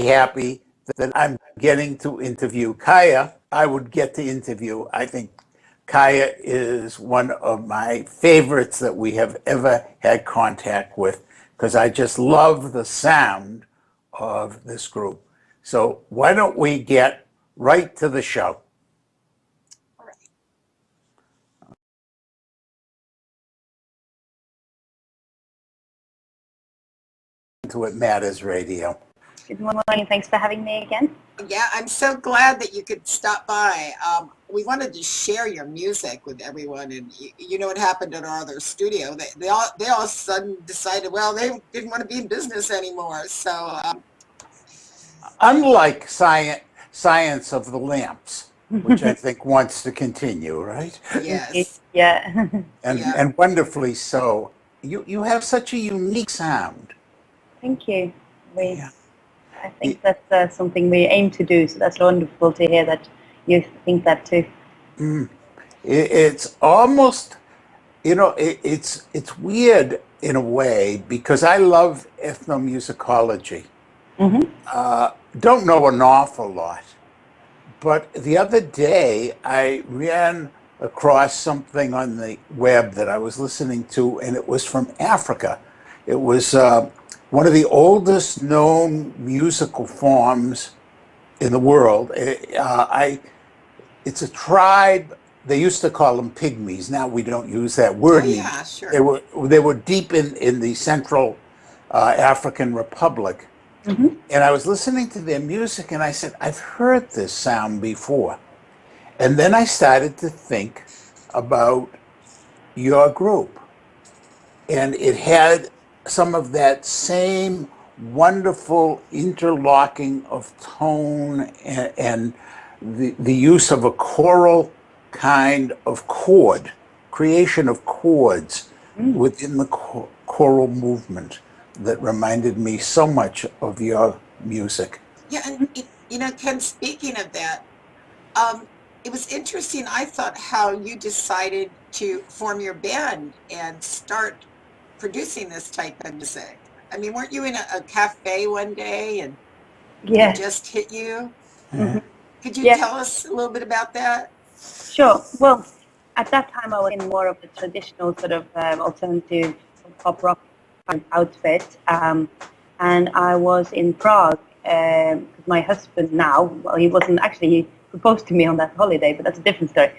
happy that I'm getting to interview Kaya. I would get to interview. I think Kaya is one of my favorites that we have ever had contact with because I just love the sound of this group. So why don't we get right to the show? To It Matters Radio. Good morning. Thanks for having me again. Yeah, I'm so glad that you could stop by. We wanted to share your music with everyone, and you know what happened at our other studio? They all of a sudden decided, well, they didn't want to be in business anymore. So, unlike Science of the Lamps, which I think wants to continue, right? Yes. Yeah. And wonderfully so. You have such a unique sound. Thank you. I think that's something we aim to do, so that's wonderful to hear that you think that too. It's almost, it's weird in a way because I love ethnomusicology. Don't know an awful lot, but the other day I ran across something on the web that I was listening to, and it was from Africa. It was one of the oldest known musical forms in the world. It's a tribe. They used to call them pygmies. Now we don't use that word anymore. Yeah, sure. They were deep in the Central African Republic. And I was listening to their music and I said, I've heard this sound before. And then I started to think about your group. And it had some of that same wonderful interlocking of tone and the use of a choral kind of chord, creation of chords within the choral movement that reminded me so much of your music. Yeah, and Ken, speaking of that, it was interesting, I thought, how you decided to form your band and start producing this type of music. I mean, weren't you in a cafe one day and it just hit you? Could you tell us a little bit about that? Sure. Well, at that time I was in more of the traditional sort of alternative pop rock outfit, and I was in Prague because my husband now, well, he wasn't actually, he proposed to me on that holiday, but that's a different story.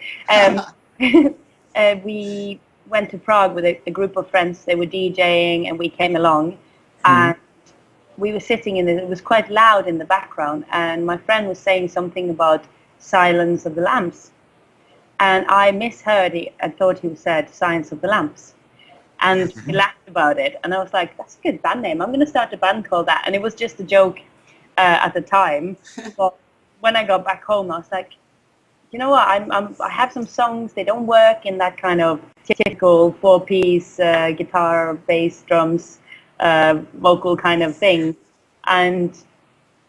We went to Prague with a group of friends. They were DJing and we came along, and we were sitting it was quite loud in the background, and my friend was saying something about Silence of the Lambs, and I misheard it and thought he said Science of the Lamps, and he laughed about it, and I was like, that's a good band name, I'm going to start a band called that. And it was just a joke at the time, but when I got back home I was like, you know what, I have some songs, they don't work in that kind of typical four-piece guitar, bass, drums, vocal kind of thing, and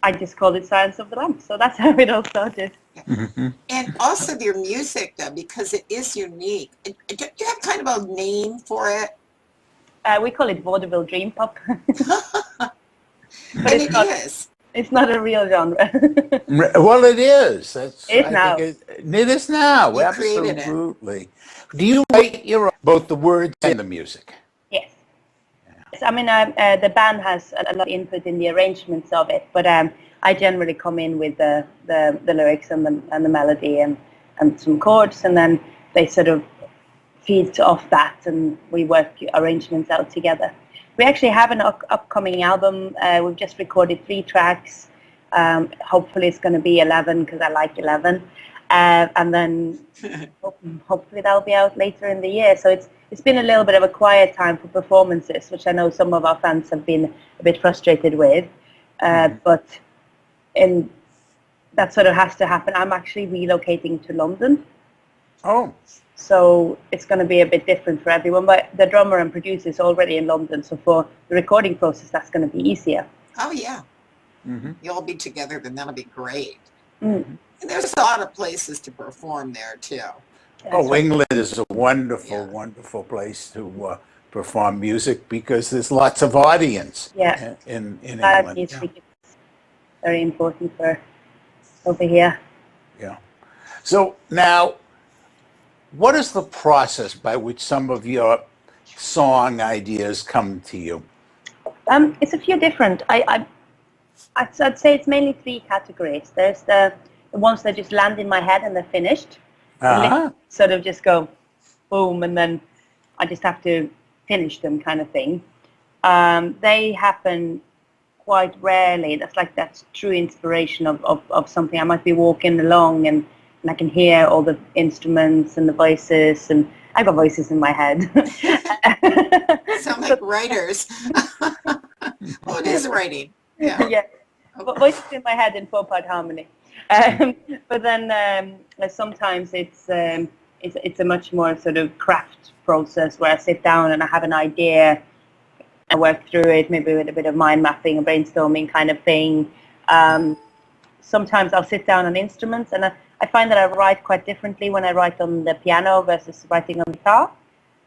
I just called it Science of the Lamp. So that's how it all started. And also your music, though, because it is unique. Do you have kind of a name for it? We call it vaudeville dream pop. And it is. It's not a real genre. Well, it is. It is now. It is now. You created Absolutely. Do you write both the words and the music? Yes. I mean, the band has a lot of input in the arrangements of it, but I generally come in with the lyrics and the melody and some chords, and then they sort of feed off that, and we work arrangements out together. We actually have an upcoming album. We've just recorded 3 tracks. Hopefully it's going to be 11 because I like 11. And then hopefully that'll be out later in the year. So it's been a little bit of a quiet time for performances, which I know some of our fans have been a bit frustrated with. But that sort of has to happen. I'm actually relocating to London. Oh. So it's going to be a bit different for everyone. But the drummer and producer is already in London, so for the recording process, that's going to be easier. Oh, yeah. Mm-hmm. You'll all be together, then that'll be great. Mm. And there's a lot of places to perform there, too. Oh, England is a wonderful, Yeah. wonderful place to perform music because there's lots of audience Yeah. in Live England. music is very important for over here. Yeah. So now, what is the process by which some of your song ideas come to you? It's a few different. I'd say it's mainly three categories. There's the ones that just land in my head and they're finished. Uh-huh. Sort of just go boom, and then I just have to finish them, kind of thing. They happen quite rarely. That's true inspiration of something. I might be walking along and I can hear all the instruments and the voices, and I've got voices in my head. Sound like writers. Oh, it is writing. Yeah. Yeah, voices in my head in 4-part harmony. But then sometimes it's a much more sort of craft process where I sit down and I have an idea and work through it, maybe with a bit of mind mapping, a brainstorming kind of thing. Sometimes I'll sit down on instruments, and I find that I write quite differently when I write on the piano versus writing on guitar.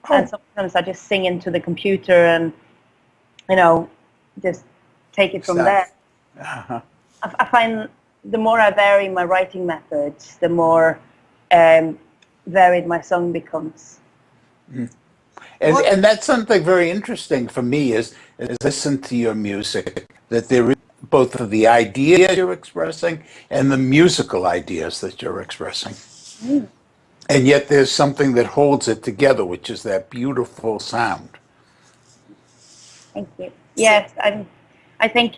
Oh. And sometimes I just sing into the computer and, just take it from there. Uh-huh. I find the more I vary my writing methods, the more varied my song becomes. And that's something very interesting for me is listen to your music, that there is both of the ideas you're expressing and the musical ideas that you're expressing. And yet there's something that holds it together, which is that beautiful sound. Thank you. Yes, I think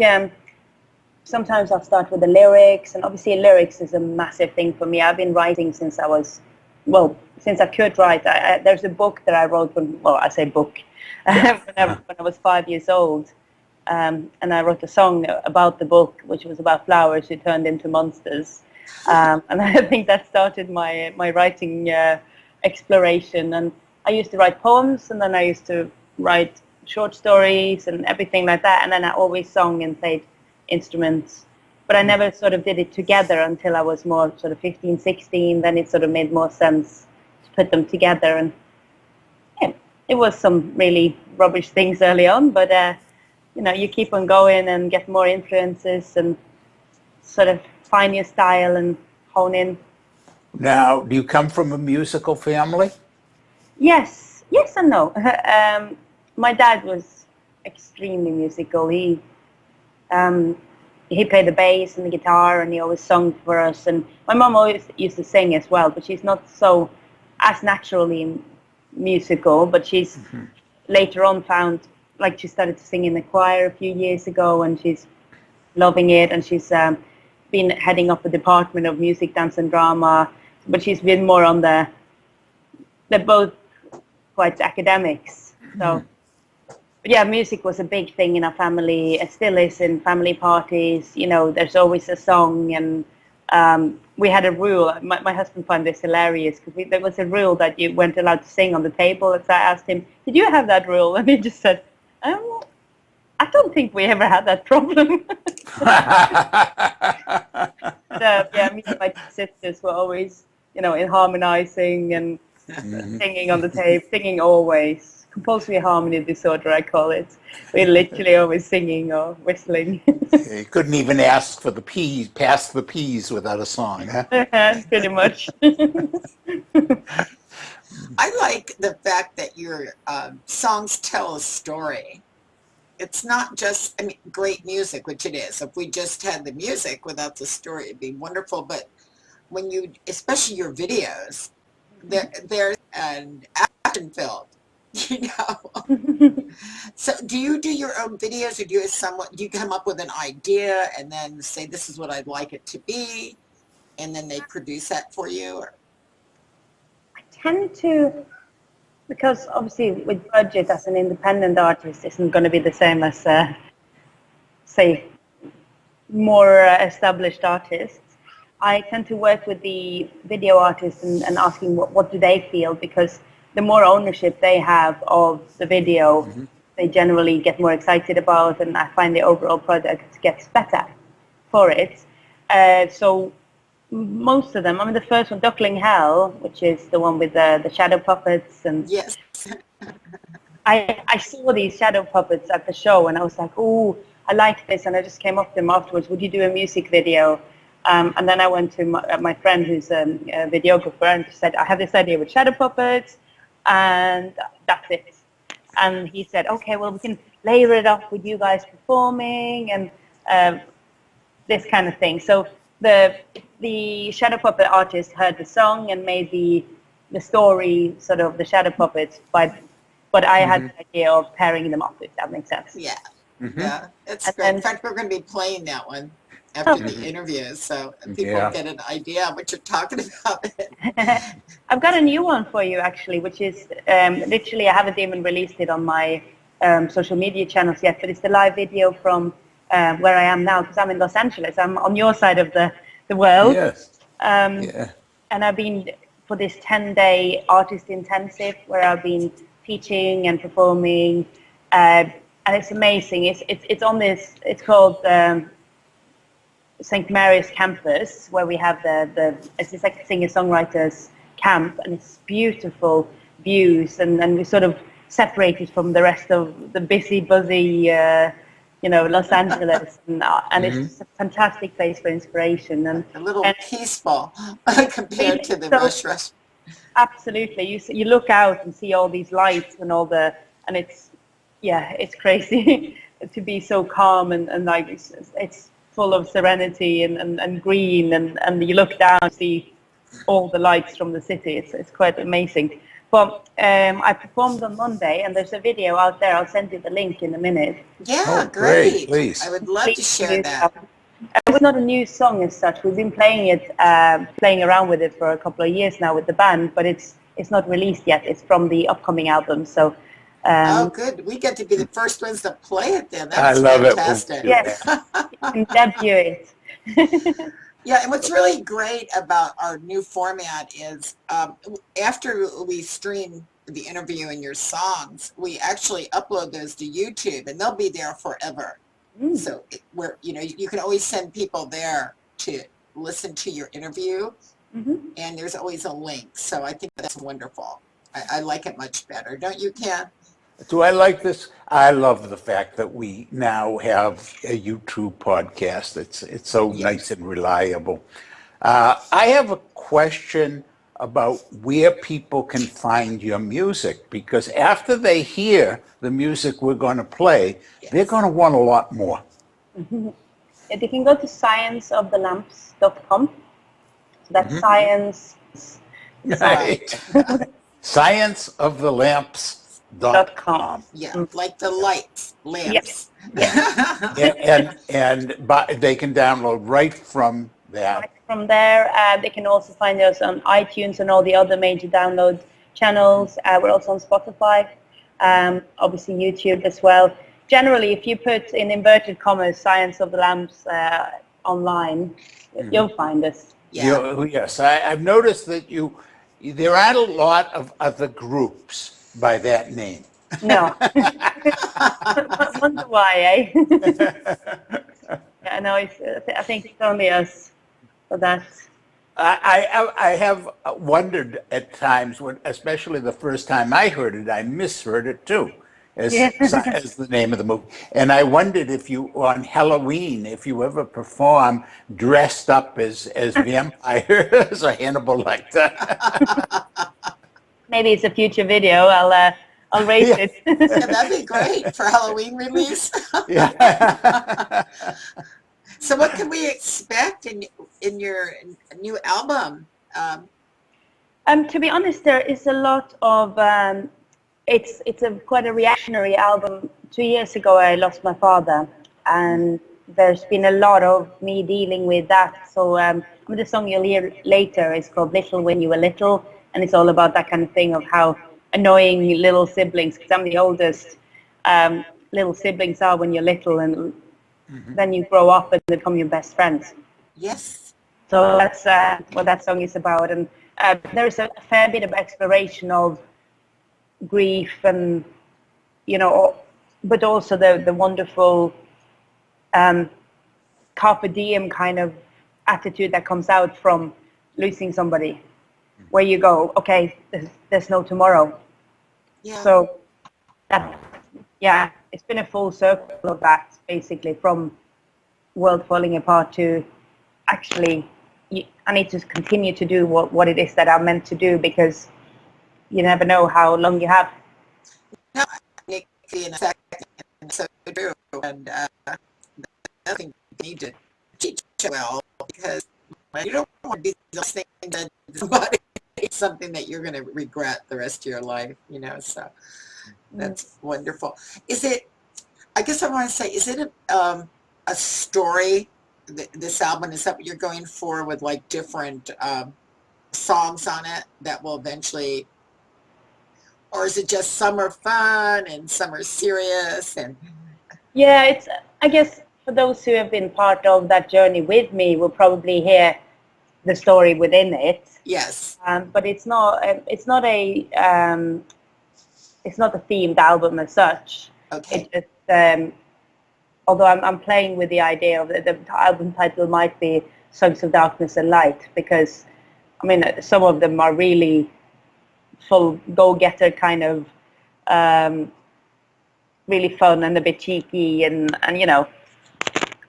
sometimes I'll start with the lyrics, and obviously lyrics is a massive thing for me. I've been writing since since I could write. There's a book that I wrote I say book, when I was 5 years old, and I wrote a song about the book, which was about flowers who turned into monsters, and I think that started my writing exploration. And I used to write poems, and then I used to write short stories and everything like that, and then I always sung and played instruments, but I never sort of did it together until I was more sort of 15, 16. Then it sort of made more sense to put them together, and it was some really rubbish things early on, but you keep on going and get more influences and sort of find your style and hone in. Now, do you come from a musical family? Yes and no. My dad was extremely musical. He played the bass and the guitar, and he always sung for us. And my mom always used to sing as well, but she's not so as naturally musical. But she's later on found, like, she started to sing in the choir a few years ago, and she's loving it. And she's been heading up the department of music, dance, and drama. But she's been more on they're both quite academics. So. But yeah, music was a big thing in our family. It still is in family parties. There's always a song, and we had a rule. My husband found this hilarious because there was a rule that you weren't allowed to sing on the table. And so I asked him, "Did you have that rule?" And he just said, "I don't think we ever had that problem." Me and my two sisters were always, in harmonizing and singing on the tape, singing always. Compulsory harmony disorder, I call it. We're literally always singing or whistling. You couldn't even pass the peas without a song, huh? Pretty much. I like the fact that your songs tell a story. It's not just, great music, which it is. If we just had the music without the story, it'd be wonderful. But when especially your videos, they're an action filled. So do you do your own videos, or do you come up with an idea and then say, this is what I'd like it to be, and then they produce that for you? Or? I tend to, because obviously with budget as an independent artist isn't going to be the same as say more established artists. I tend to work with the video artists and asking what do they feel, because the more ownership they have of the video, they generally get more excited about, and I find the overall product gets better for it. So most of them, the first one, Duckling Hell, which is the one with the shadow puppets, and yes, I saw these shadow puppets at the show, and I was like, oh, I like this, and I just came up to him afterwards, would you do a music video? And then I went to my friend who's a videographer, and she said, I have this idea with shadow puppets, and that's it. And he said, okay, well, we can layer it up with you guys performing and this kind of thing. So the shadow puppet artist heard the song and made the story sort of the shadow puppets, but I had the idea of pairing them up, if that makes sense. Yeah. Mm-hmm. Yeah, it's And great. In then- fact, we're going to be playing that one after the interview, so people Yeah. get an idea of what you're talking about. I've got a new one for you, actually, which is literally, I haven't even released it on my social media channels yet, but it's the live video from where I am now, because I'm in Los Angeles. I'm on your side of the world. Yes. Yeah. And I've been for this 10-day artist intensive where I've been teaching and performing, and it's amazing. It's on this. It's called St. Mary's campus, where we have it's like a singer-songwriters camp, and it's beautiful views, and we're sort of separated from the rest of the busy, buzzy, Los Angeles, and it's just a fantastic place for inspiration. And A little and peaceful compared to the So- rush. absolutely, you look out and see all these lights and and it's crazy to be so calm and like it's full of serenity and green, and you look down and see all the lights from the city. It's quite amazing. But I performed on Monday, and there's a video out there. I'll send you the link in a minute. Yeah, Oh, great, great. please. I would love to share that. It was not a new song as such. We've been playing around with it for a couple of years now with the band, but it's not released yet. It's from the upcoming album. So, Oh, good. We get to be the first ones to play it then. I That's love fantastic. it. yes, you can debut it. Yeah, and what's really great about our new format is after we stream the interview and your songs, we actually upload those to YouTube, and they'll be there forever. So you can always send people there to listen to your interview, and there's always a link. So I think that's wonderful. I like it much better. Don't you, Ken? Do I like this? I love the fact that we now have a YouTube podcast. It's so nice and reliable. I have a question about where people can find your music, because after they hear the music we're going to play, they're going to want a lot more. They can go to scienceofthelamps.com. So that's science. Right. Scienceofthelamps.com. Yeah, like the lights, lamps. And they can download right from that. From there, they can also find us on iTunes and all the other major download channels. We're also on Spotify, obviously YouTube as well. Generally, if you put in inverted commas Science of the Lamps online, you'll find us. Yeah. Yes, I've noticed that there aren't a lot of other groups by that name. No. Wonder why, eh? Yeah, no, I think it's only us for that. I have wondered at times, especially the first time I heard it, I misheard it too, as the name of the movie. And I wondered if you, on Halloween, if you ever perform dressed up as vampires or Hannibal Lecter. Maybe it's a future video. I'll raise it. Yeah, that'd be great for Halloween release. Yeah. So what can we expect in your new album? To be honest, there is a lot of. It's quite a reactionary album. 2 years ago, I lost my father, and there's been a lot of me dealing with that. So the song you'll hear later is called "Little When You Were Little," and it's all about that kind of thing of how annoying little siblings, because I'm the oldest, little siblings are when you're little, and then you grow up and become your best friends. Yes. So that's what that song is about. And there's a fair bit of exploration of grief and, but also the wonderful carpe diem kind of attitude that comes out from losing somebody, where you go, okay, there's no tomorrow. Yeah. So that, it's been a full circle of that, basically, from World Falling Apart to actually I need to continue to do what it is that I'm meant to do, because you never know how long you have. No, Nick, in fact, so true. And nothing you need to teach well, because you don't want to be the thing that somebody it's something that you're going to regret the rest of your life, you know. So that's wonderful. Is it? I guess I want to say, is it a story? This album, is that what you're going for, with like different songs on it that will eventually, or is it just some are fun and some are serious? And Yeah, it's, I guess for those who have been part of that journey with me will probably hear the story within it. yes, But it's not a themed album as such. okay, It just although I'm playing with the idea of the album title might be Songs of Darkness and Light, because I mean some of them are really full go-getter kind of really fun and a bit cheeky and you know,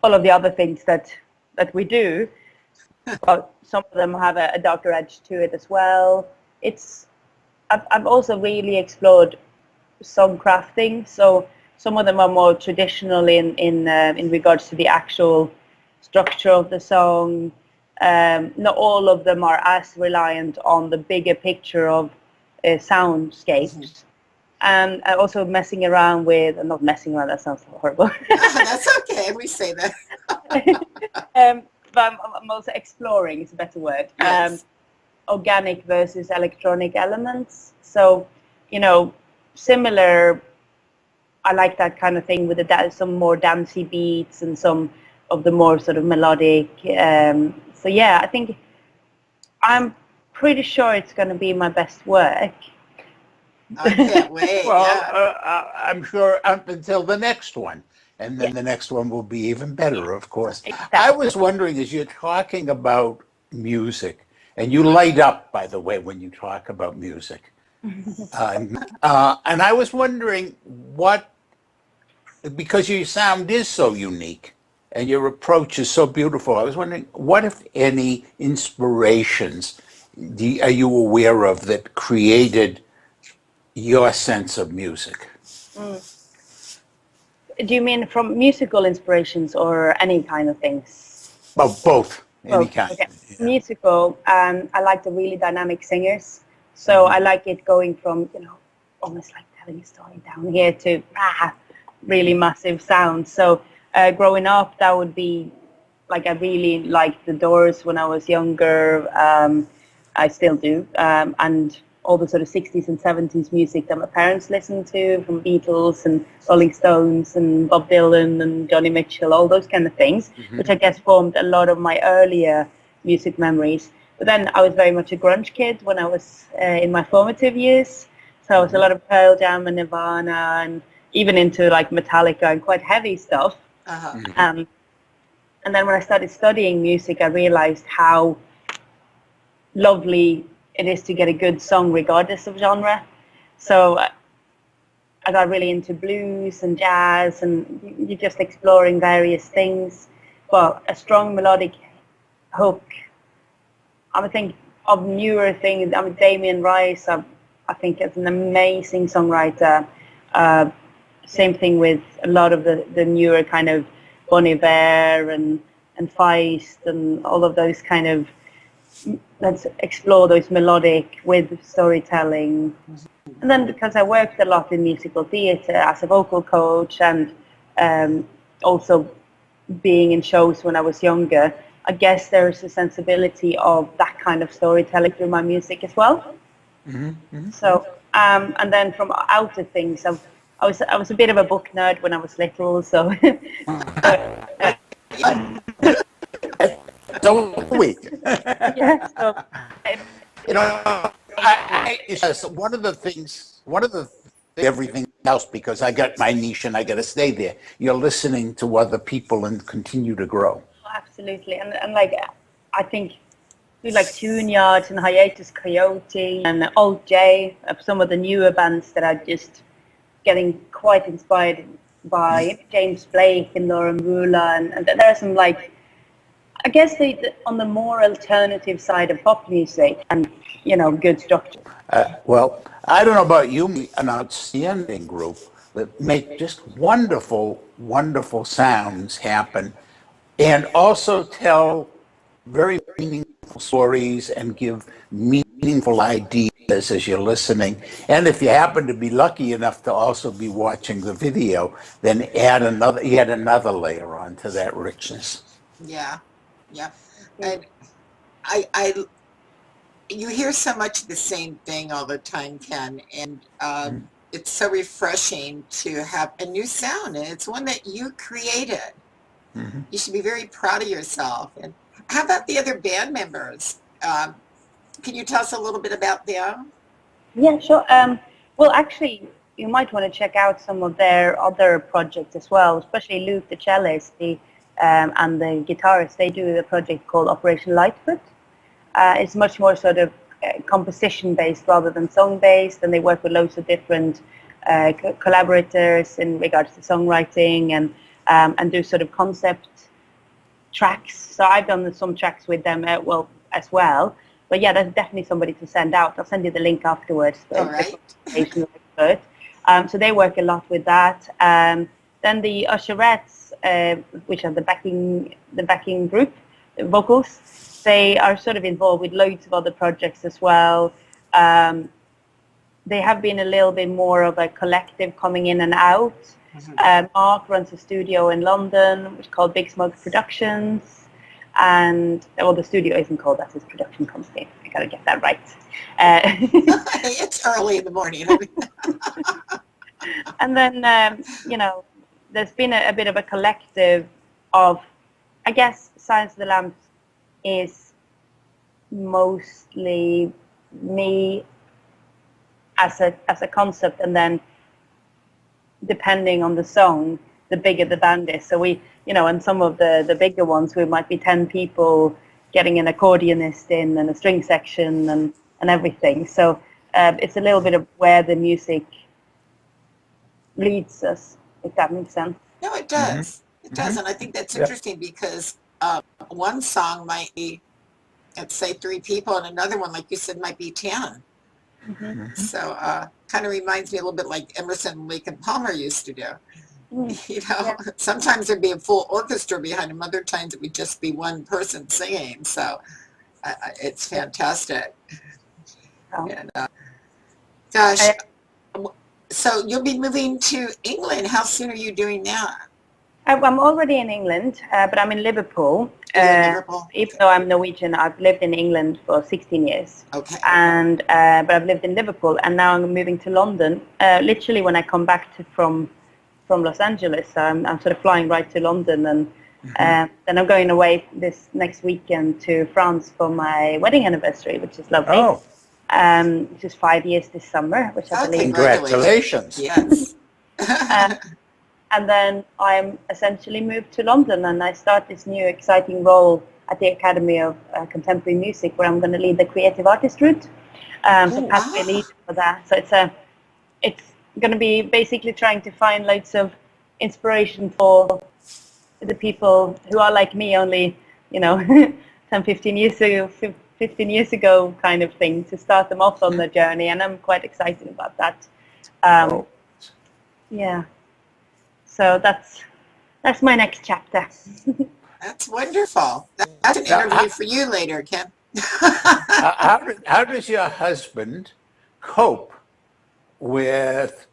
all of the other things that we do. But some of them have a darker edge to it as well. I've also really explored song crafting, so some of them are more traditional in regards to the actual structure of the song. Not all of them are as reliant on the bigger picture of soundscapes. And also messing around with, not messing around, that sounds horrible. that's okay. We say that. But I'm also exploring, is a better word. Yes. Organic versus electronic elements. So, you know, similar. I like that kind of thing with some more dancey beats and some of the more sort of melodic. So yeah, I think I'm pretty sure it's going to be my best work. I can't wait. Well, Yeah. I'm sure up until the next one. And then the next one will be even better, of course. Exactly. I was wondering, as you're talking about music, and you light up, by the way, when you talk about music. And I was wondering because your sound is so unique and your approach is so beautiful, I was wondering, what, if any, inspirations are you aware of that created your sense of music? Do you mean from musical inspirations or any kind of things? Well, both, any Both, kind. okay. Yeah. Musical, I like the really dynamic singers. So I like it going from, you know, almost like telling a story down here to really massive sounds. So growing up, that would be, like, I really liked the Doors when I was younger. I still do. And all the sort of 60s and 70s music that my parents listened to, from Beatles and Rolling Stones and Bob Dylan and Johnny Mitchell, all those kind of things, which I guess formed a lot of my earlier music memories. But then I was very much a grunge kid when I was in my formative years. So I was a lot of Pearl Jam and Nirvana, and even into like Metallica and quite heavy stuff. Uh-huh. And then when I started studying music, I realized how lovely it is to get a good song regardless of genre. So I got really into blues and jazz, and you're just exploring various things. But a strong melodic hook, I would think of newer things. I mean, Damien Rice, I think, is an amazing songwriter. Same thing with a lot of the newer kind of Bon Iver and Feist and all of those kind of, let's explore those melodic with storytelling. And then because I worked a lot in musical theatre as a vocal coach and also being in shows when I was younger, I guess there's a sensibility of that kind of storytelling through my music as well. So, and then from outer things, I was a bit of a book nerd when I was little, so. So we. Yeah, so You know, it's one of the everything else, because I got my niche and I got to stay there. You're listening to other people and continue to grow. absolutely, and like I think like Tune Yards and Hiatus Coyote and Old J, some of the newer bands that are just getting quite inspired by James Blake and Lauren Rula, and there are some, like, I guess on the more alternative side of pop music, and good structure. Well, I don't know about you, an outstanding group that make just wonderful, wonderful sounds happen, and also tell very meaningful stories and give meaningful ideas as you're listening. And if you happen to be lucky enough to also be watching the video, then add another layer onto that richness. Yeah, yeah. And I you hear so much of the same thing all the time, Ken, and it's so refreshing to have a new sound, and it's one that you created. Mm-hmm. You should be very proud of yourself. And how about the other band members? Can you tell us a little bit about them? Yeah, sure. Well, actually, you might want to check out some of their other projects as well, especially Luke, the cellist, and the guitarist. They do a project called Operation Lightfoot. It's much more sort of composition-based rather than song-based, and they work with loads of different collaborators in regards to songwriting, and do sort of concept tracks. So I've done some tracks with them as well. But yeah, that's definitely somebody to send out. I'll send you the link afterwards. All right. So they work a lot with that. Then the Usherettes, which are the backing group, the vocals, they are sort of involved with loads of other projects as well. They have been a little bit more of a collective coming in and out. Mm-hmm. Mark runs a studio in London, which is called Big Smoke Productions. And the studio isn't called, that's his production company. I gotta get that right. It's early in the morning. And then, there's been a bit of a collective of, I guess, Silence of the Lambs is mostly me as a concept, and then depending on the song, the bigger the band is. So we, and some of the bigger ones, we might be 10 people getting an accordionist in and a string section and everything. So it's a little bit of where the music leads us, if that makes sense. No, it does. Mm-hmm. It does. And I think that's interesting because one song might be, let's say, 3 people, and another one, like you said, might be 10. Mm-hmm. So kind of reminds me a little bit like Emerson, Lake and Palmer used to do. Sometimes there'd be a full orchestra behind them. Other times it would just be one person singing. So it's fantastic. Oh. And, gosh, so you'll be moving to England. How soon are you doing that? I'm already in England, but I'm in Liverpool. Liverpool? Even though I'm Norwegian, I've lived in England for 16 years. Okay. And but I've lived in Liverpool, and now I'm moving to London. Literally, when I come back from Los Angeles, I'm sort of flying right to London, and then I'm going away this next weekend to France for my wedding anniversary, which is lovely. Oh, Which is 5 years this summer, which I believe. congratulations. Yes. And then I'm essentially moved to London, and I start this new exciting role at the Academy of Contemporary Music, where I'm going to lead the creative artist route. So pathway lead for that. So it's going to be basically trying to find loads of inspiration for the people who are like me, only 10, 15 years ago kind of thing, to start them off on the journey, and I'm quite excited about that. Yeah. So that's my next chapter. That's wonderful. That's an interview for you later, Ken. How does your husband cope with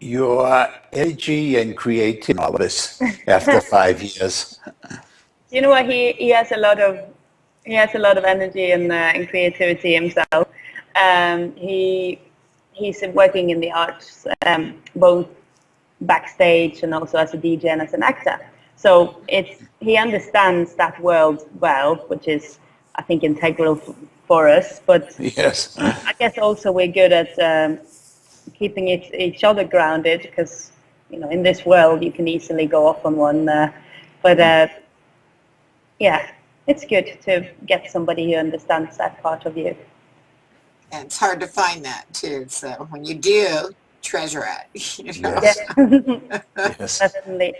your energy and creativity and all this after 5 years? You know what? He has a lot of energy and creativity himself. He's working in the arts, both backstage and also as a DJ and as an actor. So he understands that world well, which is, I think, integral for us. But Yes. I guess also we're good at keeping each other grounded, because in this world you can easily go off on one. Yeah, it's good to get somebody who understands that part of you. And it's hard to find that too. So when you do, treasure at. You know? Yes. Yeah. Yes. Definitely.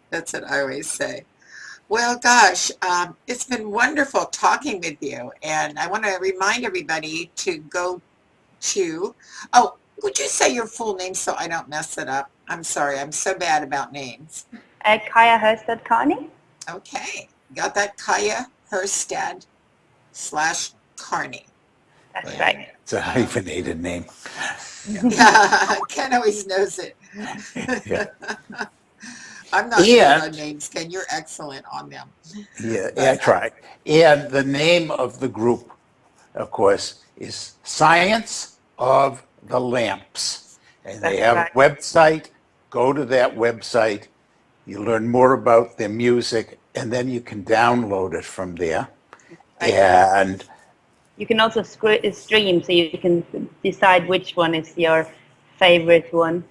That's what I always say. Well, gosh, it's been wonderful talking with you. And I want to remind everybody to go to, oh, would you say your full name so I don't mess it up? I'm sorry, I'm so bad about names. Kaya Herstad Carney. Okay, got that? Kaya Herstad / Carney. That's right. It's a hyphenated name. Yeah, Ken always knows it. Yeah. I'm not good And- on names, Ken. You're excellent on them. Yeah, that's right. And the name of the group, of course, is Science of the Lamps. And they That's have a website. Go to that website. You learn more about their music, and then you can download it from there. Right. And You can also stream, so you can decide which one is your favorite one.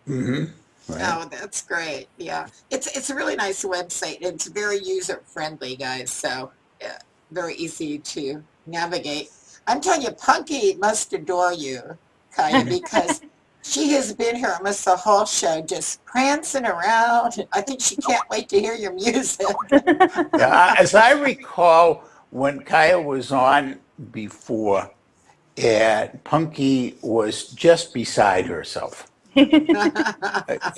right. Oh, that's great. Yeah. It's a really nice website. It's very user friendly, guys. So yeah, very easy to navigate. I'm telling you, Punky must adore you, Kaya, because she has been here almost the whole show just prancing around. I think she can't wait to hear your music. Yeah, as I recall, when Kaya was on before, Punky was just beside herself.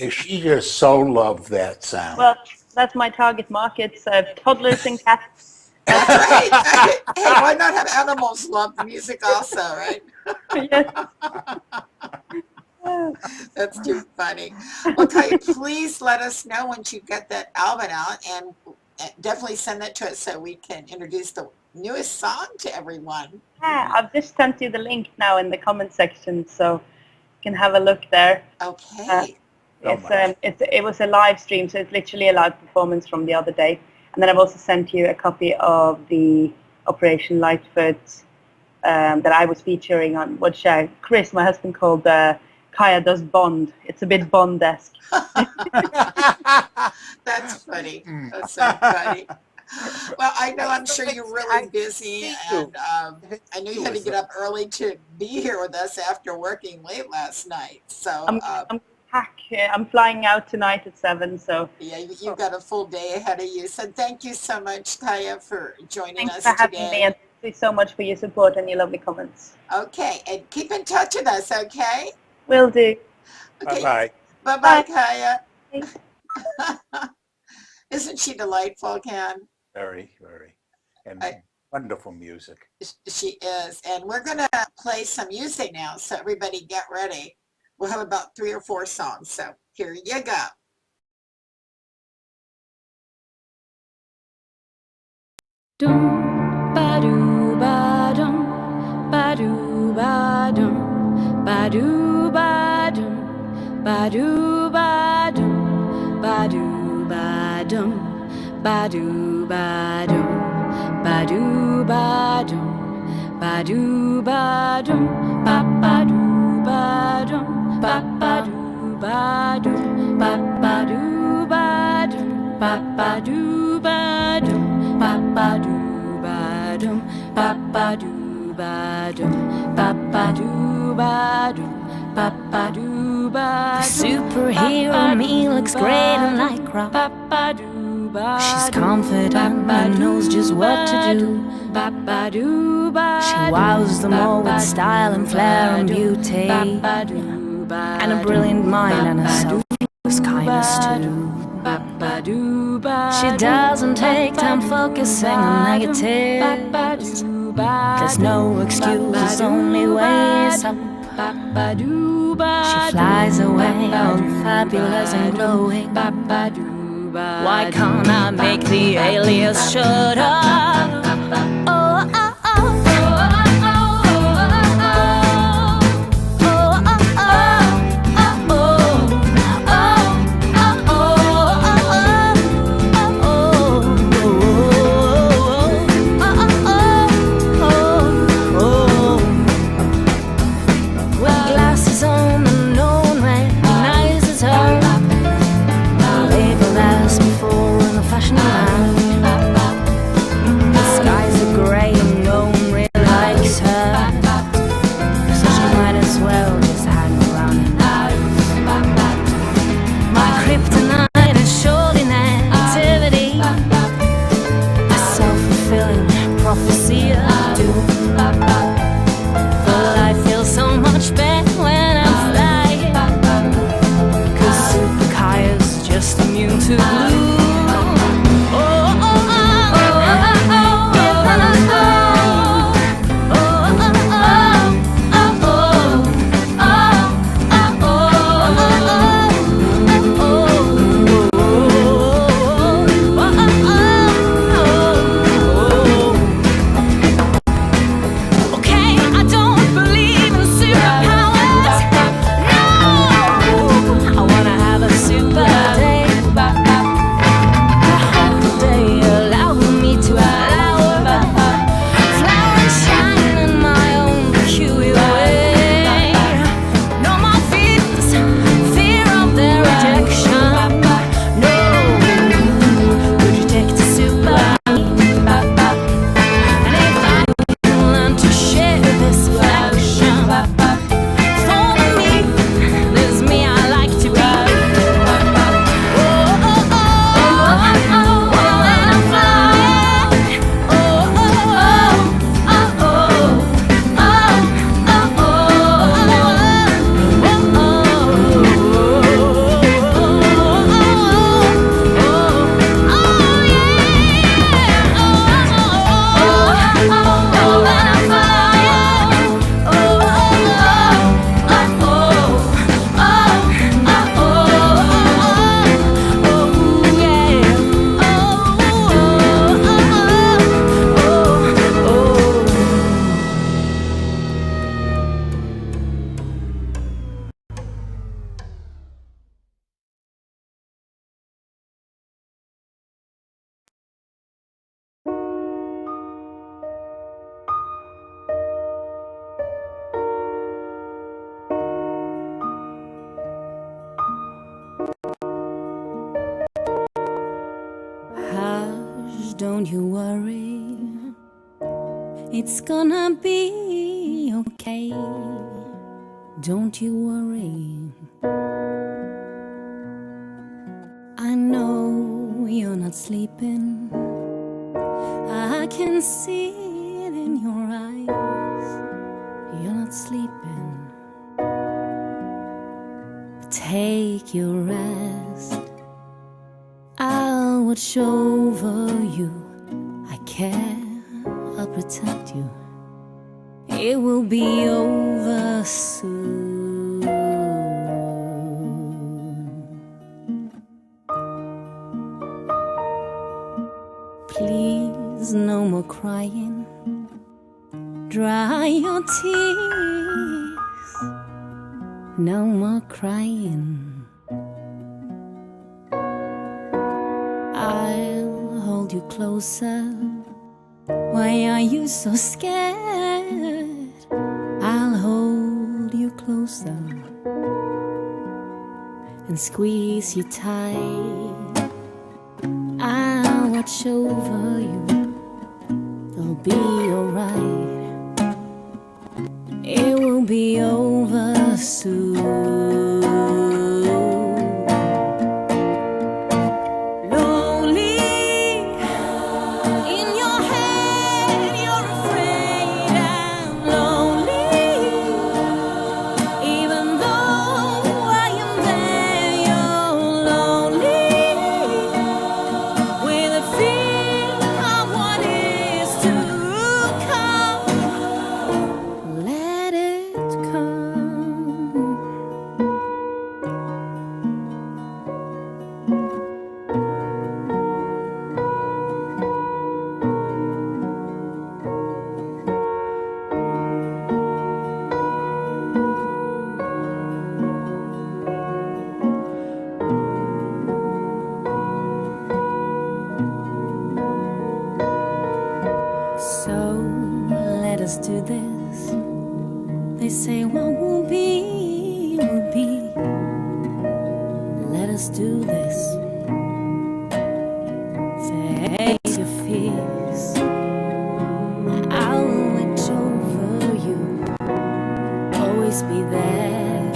She just so loved that sound. Well, that's my target market, so toddlers and cats. That's right. Hey, why not have animals love the music also, right? Yes. That's too funny. Well, Kaya, please let us know once you get that album out, and definitely send that to us so we can introduce the newest song to everyone. Yeah, I've just sent you the link now in the comment section, so you can have a look there. Okay. It was a live stream, so it's literally a live performance from the other day. And then I've also sent you a copy of the Operation Lightfoot that I was featuring on what show Chris, my husband, called Kaya Does Bond. It's a bit Bond-esque. That's funny. That's so funny. Well, I know I'm sure you're really busy, and I know you had to get up early to be here with us after working late last night. So I'm flying out tonight at 7, so yeah, you've got a full day ahead of you. So thank you so much, Kaya, for joining thanks us for having today. me, and thank you so much for your support and your lovely comments. Okay, and keep in touch with us, okay? Will do. Okay. Bye-bye. Bye-bye, Bye. Kaya. Thanks. Isn't she delightful, Ken? Very, very. And wonderful music. She is. And we're going to play some music now, so everybody get ready. We'll have about 3 or 4 songs, so here you go. Dum ba doo ba dum ba doo ba dum ba doo ba dum ba doo ba dum ba doo ba dum ba doo ba dum ba doo ba dum ba doo ba dum ba ba doo ba dum ba ba doo ba dum ba ba doo ba dum ba ba doo ba dum ba ba doo ba dum ba ba doo ba dum ba ba doo ba dum ba ba doo ba. The superhero me looks great in lycra. She's confident and knows just what to do. She wows them all with style and flair and beauty, and a brilliant mind and a selfless kindness too. She doesn't take time focusing on negatives. There's no excuse, only ways up. She flies away all fabulous and glowing. Why can't I make the alias shut up? Oh, oh, oh. don't you worry, it's gonna be okay. Don't you worry. I know you're not sleeping. I can see it in your eyes. You're not sleeping. Take your rest. I'll watch over you. I care. I'll protect you. It will be over soon. Please, no more crying. Dry your tears. No more crying. I'll hold you closer. Why are you so scared? I'll hold you closer and squeeze you tight. I'll watch over you. It'll be alright. It will be over soon. So let us do this. They say what will be, will be. Let us do this. Face your fears. I'll watch over you. Always be there.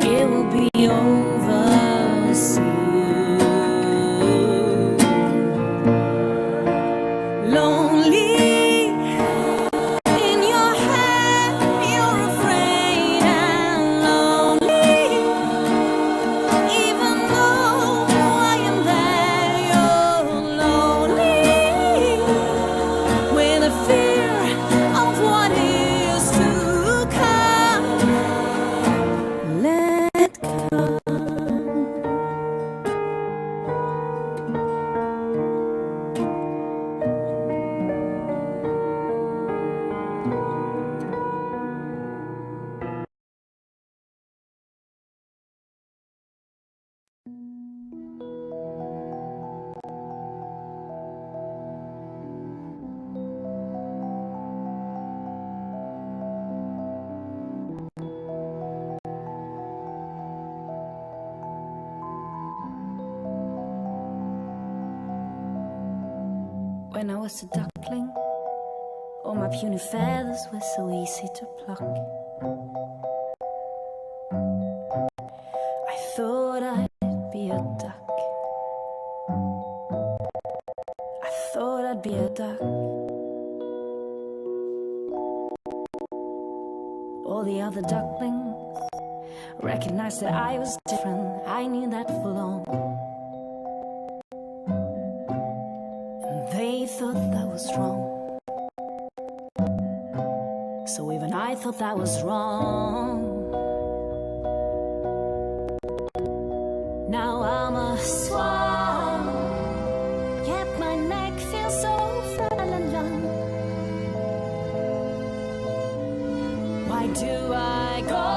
It will be over soon. Lonely in your head, you're afraid and lonely. Even though I am there, you're lonely. With a fear of what is to come. Let come. When I was a duckling, all my puny feathers were so easy to pluck. I thought I'd be a duck. I thought I'd be a duck. All the other ducklings recognized that I was different. I knew that for long. They thought that was wrong. So even I thought that was wrong. Now I'm a swan. Yet my neck feels so frail and young. Why do I go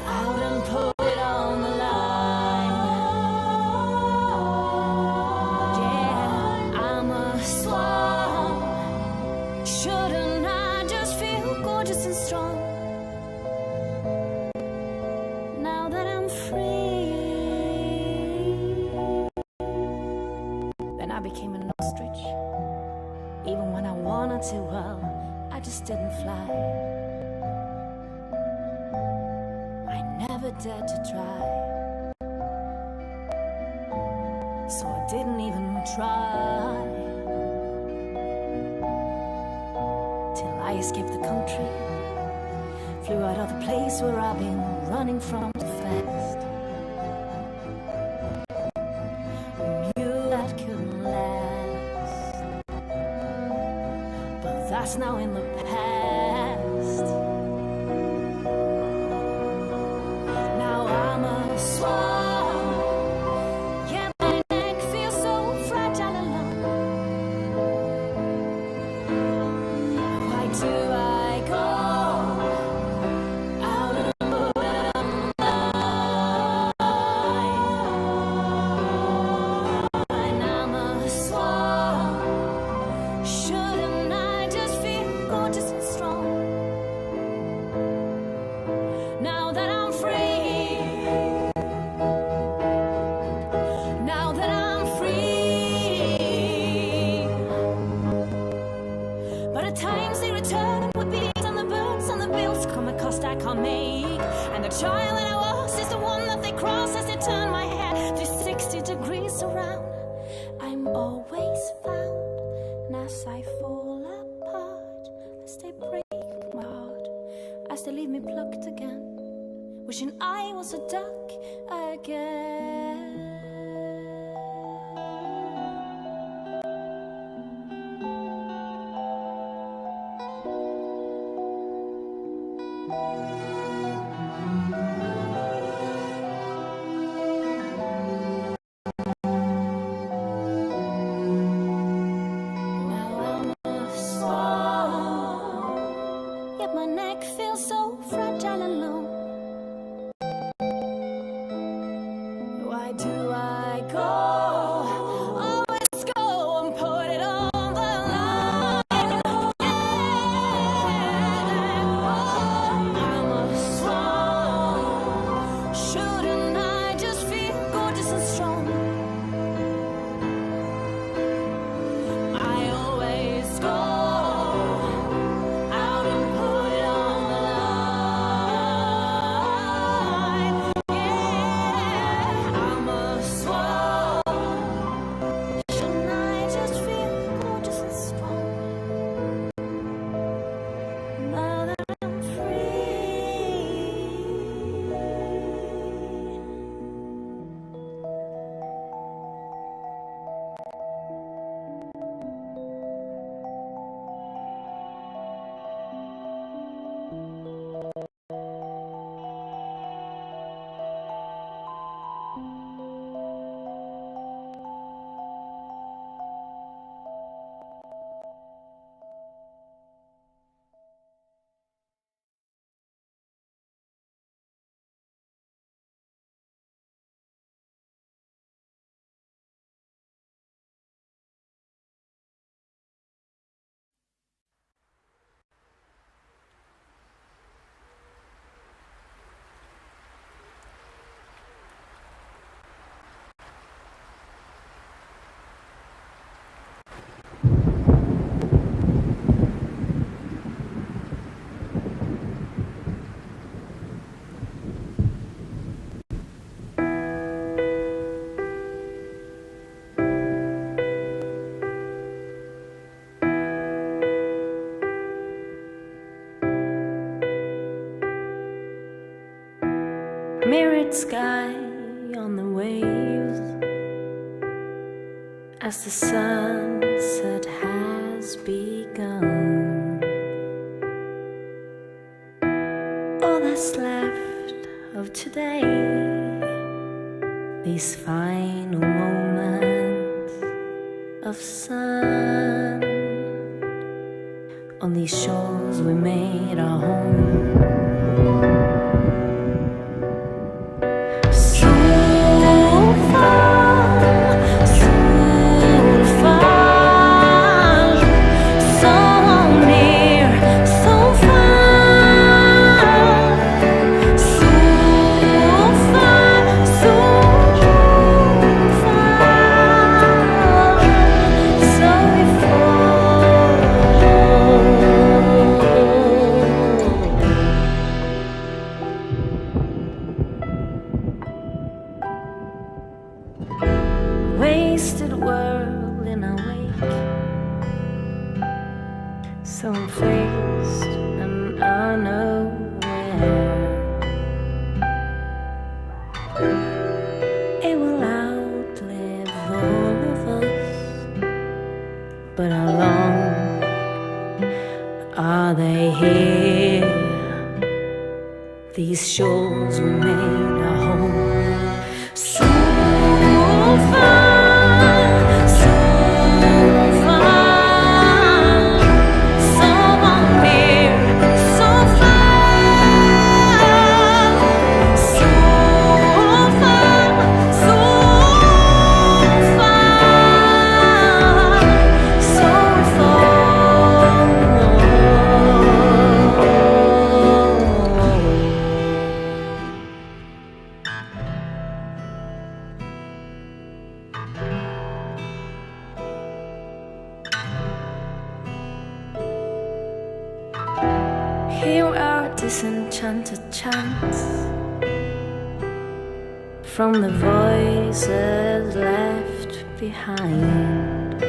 out and put it on the line? Shouldn't I just feel gorgeous and strong? Now that I'm free, I became an ostrich. Even when I wanted to, well, I just didn't fly. I never dared to try, so I didn't even try. Till I escaped the country, flew out of the place where I've been running from too fast. Knew that couldn't last, but that's now in the past. Now I'm a swan. Yeah, my neck feels so fragile alone. Why do I go out of the line? I'm a swan. Shouldn't I just feel gorgeous and strong? Now that I'm free, now that I'm free. But at times they return with bees and the birds and the bills come a cost I can't make. And the child that I was is the one that they cross as they turn my head 360 degrees around. I'm always found, and as I fall apart, as they break my heart, as they leave me plucked again, wishing I was a duck again. Now I'm a swan, yet my neck feels so fragile and low. Why do I go? Always go and put it on the line. I'm a swan. Shouldn't I just feel gorgeous and strong? I always go out and put it on the line. Yeah, I'm a swan. Shouldn't I just feel gorgeous and strong? Now that I'm free. Mirrored sky on the waves as the sunset has begun. All that's left of today, these final moments of sun on these shores we made our home. wasted world in a wake, so faced and unaware. It will outlive all of us, but how long are they here? These shores we made a home. So far, so far, so near, so far, so far, so far, so far. Hear our disenchanted chants from the voices left behind.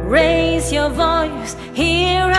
Raise your voice, hear